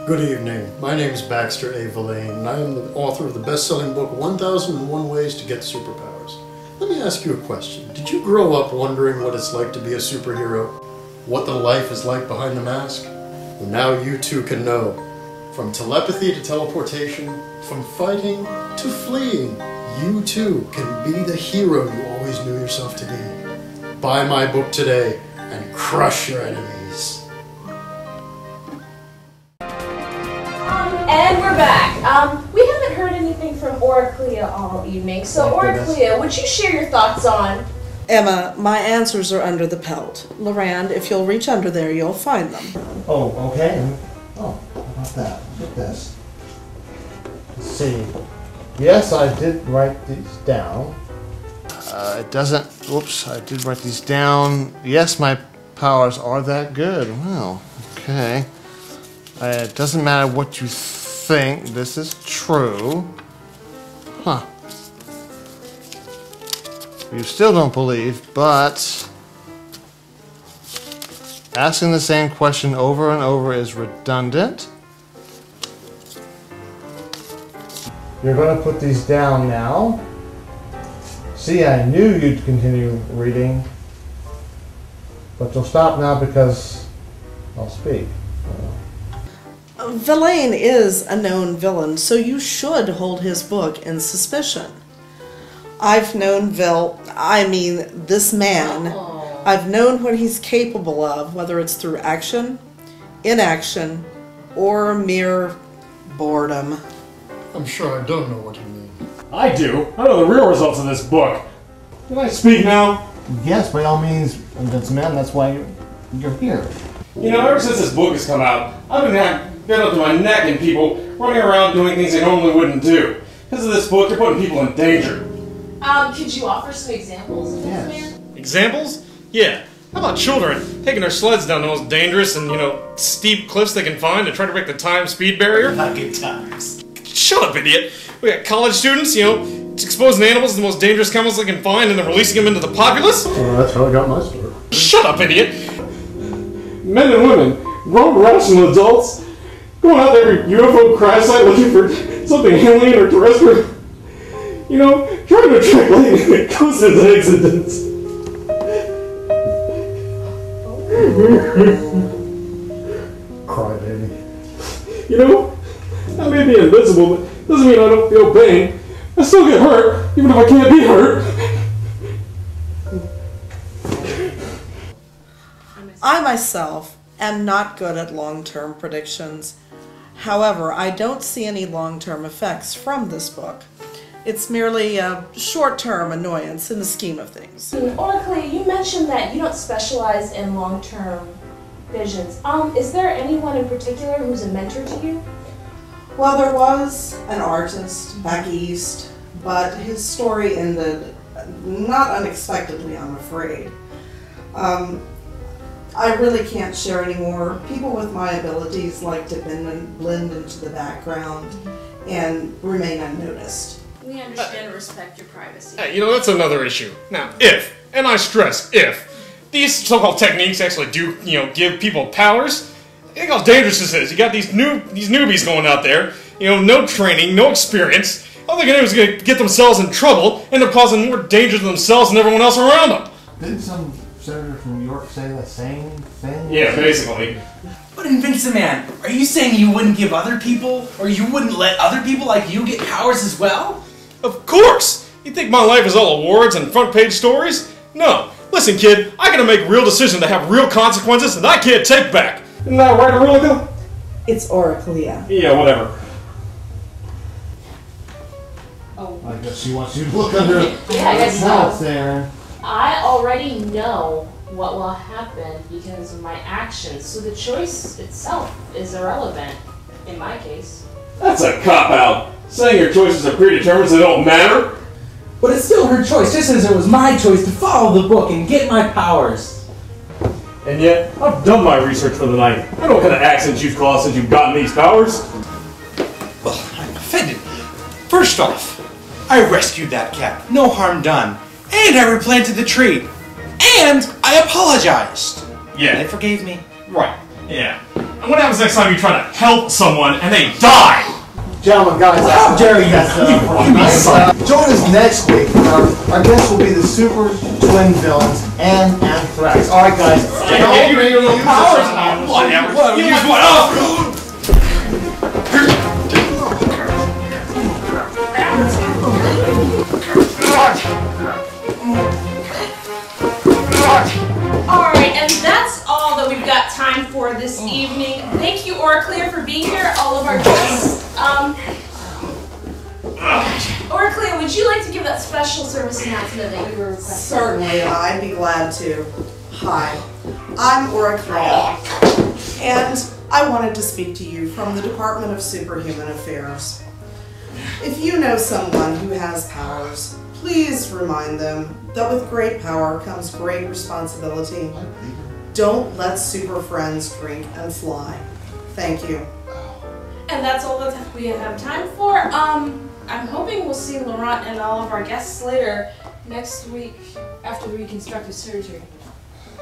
Good evening. My name is Baxter A. and I am the author of the best-selling book 1001 Ways to Get Superpowers. Let me ask you a question. Did you grow up wondering what it's like to be a superhero? What the life is like behind the mask? Well, now you too can know. From telepathy to teleportation, from fighting to fleeing, you too can be the hero you always knew yourself to be. Buy my book today and crush your enemies. And we're back. We haven't heard anything from Oraclia all evening, so Oraclia, would you share your thoughts on... Emma, my answers are under the pelt. Lorande, if you'll reach under there, you'll find them. Oh, okay. Oh, how about that? Look at this. Let's see. Yes, I did write these down. It doesn't... Whoops, I did write these down. Yes, my powers are that good. Well, okay. It doesn't matter what you think. This is true. Huh. You still don't believe, but asking the same question over and over is redundant. You're going to put these down now. See, I knew you'd continue reading, but you'll stop now because I'll speak. Verlaine is a known villain, so you should hold his book in suspicion. I've known this man. Oh. I've known what he's capable of, whether it's through action, inaction, or mere boredom. I'm sure I don't know what you mean. I do. I know the real results of this book. Can I speak now? Yes, by all means, Vince Man, that's why you're here. You know, ever since this book has come out, I've been up to my neck in people running around doing things they normally wouldn't do. Because of this book, you're putting people in danger. Could you offer some examples of this, man? Examples? Yeah. How about children taking their sleds down the most dangerous and, steep cliffs they can find to try to break the time-speed barrier? Not good times. Shut up, idiot! We got college students, exposing animals to the most dangerous chemicals they can find and then releasing them into the populace? Well, that's how I got my start. Shut up, idiot! Men and women, grown rational adults, going out there at UFO crash site looking for something alien or terrestrial. Trying to attract lightning that goes into accidents. Cry, baby. I may be invincible, but doesn't mean I don't feel pain. I still get hurt, even if I can't be hurt. I myself am not good at long-term predictions. However, I don't see any long-term effects from this book. It's merely a short-term annoyance in the scheme of things. Oraclia, you mentioned that you don't specialize in long-term visions. Is there anyone in particular who's a mentor to you? Well, there was an artist back east, but his story ended not unexpectedly, I'm afraid. I really can't share anymore. People with my abilities like to blend into the background and remain unnoticed. We understand and respect your privacy. Hey, that's another issue. Now, if, and I stress if, these so-called techniques actually do, give people powers, think how dangerous this is. You got these newbies going out there, no training, no experience. All they're going to do is get themselves in trouble, end up causing more danger to themselves and everyone else around them. Didn't some senator from New York say the same thing? Yeah, basically. But Invinca Man, are you saying you wouldn't give other people, or you wouldn't let other people like you get powers as well? Of course! You think my life is all awards and front-page stories? No. Listen, kid, I gotta make real decisions that have real consequences and I can't take back. Isn't that right, Oraclia? It's Oraclia. Yeah, whatever. Oh. I guess she wants you to look under I guess the mouth there. I already know what will happen because of my actions, so the choice itself is irrelevant, in my case. That's a cop-out. Saying your choices are predetermined so they don't matter? But it's still her choice, just as it was my choice to follow the book and get my powers. And yet, I've done my research for the night. I know what kind of accents you've caused since you've gotten these powers. Well, I'm offended. First off, I rescued that cat. No harm done. And I replanted the tree. And I apologized. Yeah. They forgave me. Right. Yeah. And what happens next time you try to help someone and they die? Gentlemen, guys, Jerry has join us next week. Our guests will be the super twin villains and Anthrax. All right, guys. Yeah, you your little powers. Whatever. Use one. Alright, and that's all that we've got time for this evening. Thank you, Oraclia, for being here, all of our guests. Oraclia, would you like to give that special service announcement that you were requesting? Certainly, I'd be glad to. Hi, I'm Oraclia, and I wanted to speak to you from the Department of Superhuman Affairs. If you know someone who has powers, please remind them that with great power comes great responsibility. Don't let super friends drink and fly. Thank you. And that's all that we have time for. I'm hoping we'll see Laurent and all of our guests later next week after the reconstructive surgery.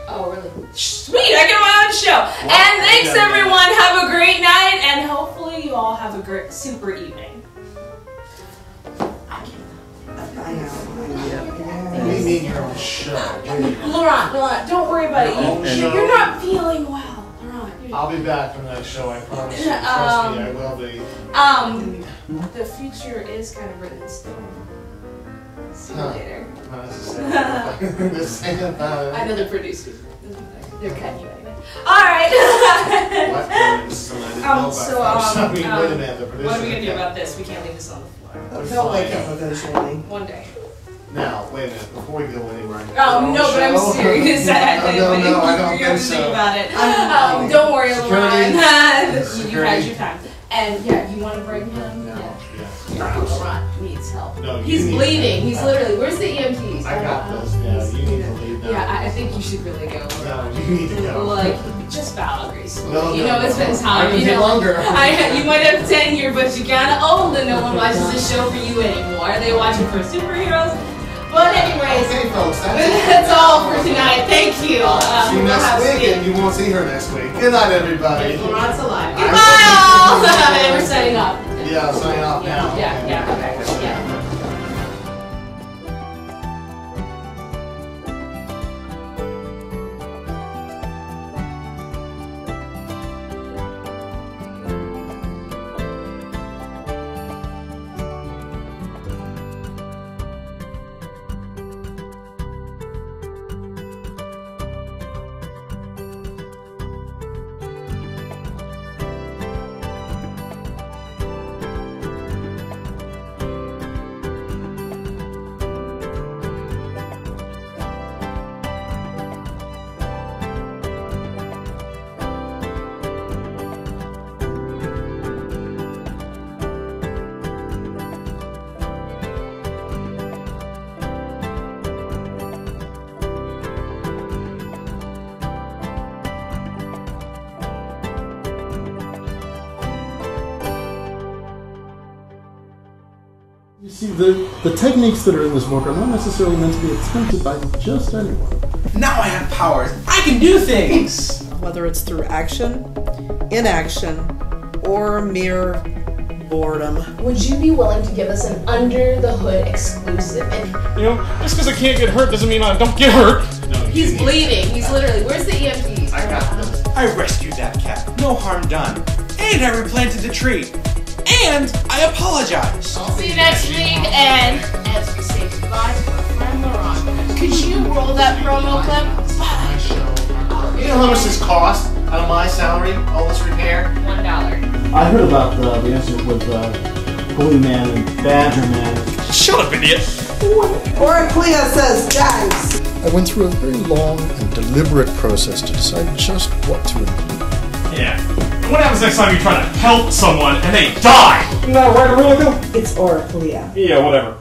Oh, really? Sweet! I get my own show! And thanks, everyone! Have a great night, and hopefully you all have a great super evening. I know. We need your own show. Laurent, don't worry about it. You're not feeling well, Laurent. I'll be back for the next show, I promise you. Trust me, I will be. The future is kind of written in stone. See you later. Not necessarily. I know the producers. They're cutting you anyway. Alright! What? What are we gonna do about this? We can't leave this on the floor. They'll wake up eventually. One day. Now, wait a minute, before we go anywhere. Oh, no, but I'm serious. No, I don't think so. About it. Don't worry, Laurent. You had your time. And yeah, you want to bring him? No. Laurent needs help. No, he's bleeding. He's literally. Where's the EMTs? I got this. Yeah, you need to leave now. Yeah, I think you should really go. No, you need to go. Like, just bow gracefully. No, you know, it's been time. You know, longer. You might have tenure, but you're kind of old and no one watches this show for you anymore. They watch it for superheroes. But anyways, okay, folks, that's all for tonight. Thank you. See you next week, and you won't see her next week. Good night, everybody. Laurent's alive. Goodbye, all. And we're signing off. Yeah, signing off now. Yeah. Okay. Yeah. You see, the techniques that are in this book are not necessarily meant to be attempted by just anyone. Now I have powers. I can do things. Whether it's through action, inaction, or mere boredom. Would you be willing to give us an under the hood exclusive? And You know, just because I can't get hurt doesn't mean I don't get hurt. he's bleeding. He's literally. Where's the EMTs? I got this. I rescued that cat. No harm done. And I replanted the tree. And I apologize. See you next week, and as we say goodbye to our friend Laurent, could you roll that promo clip? You know how much this cost out of my salary, all this repair? $1. I heard about the incident with Glue Man and Badger Man. Shut up, idiot. Oraclia says thanks. I went through a very long and deliberate process to decide just what to include. Yeah. And what happens next time you try to help someone and they die? No, right, Oraclia? It's Oraclia. Yeah, whatever.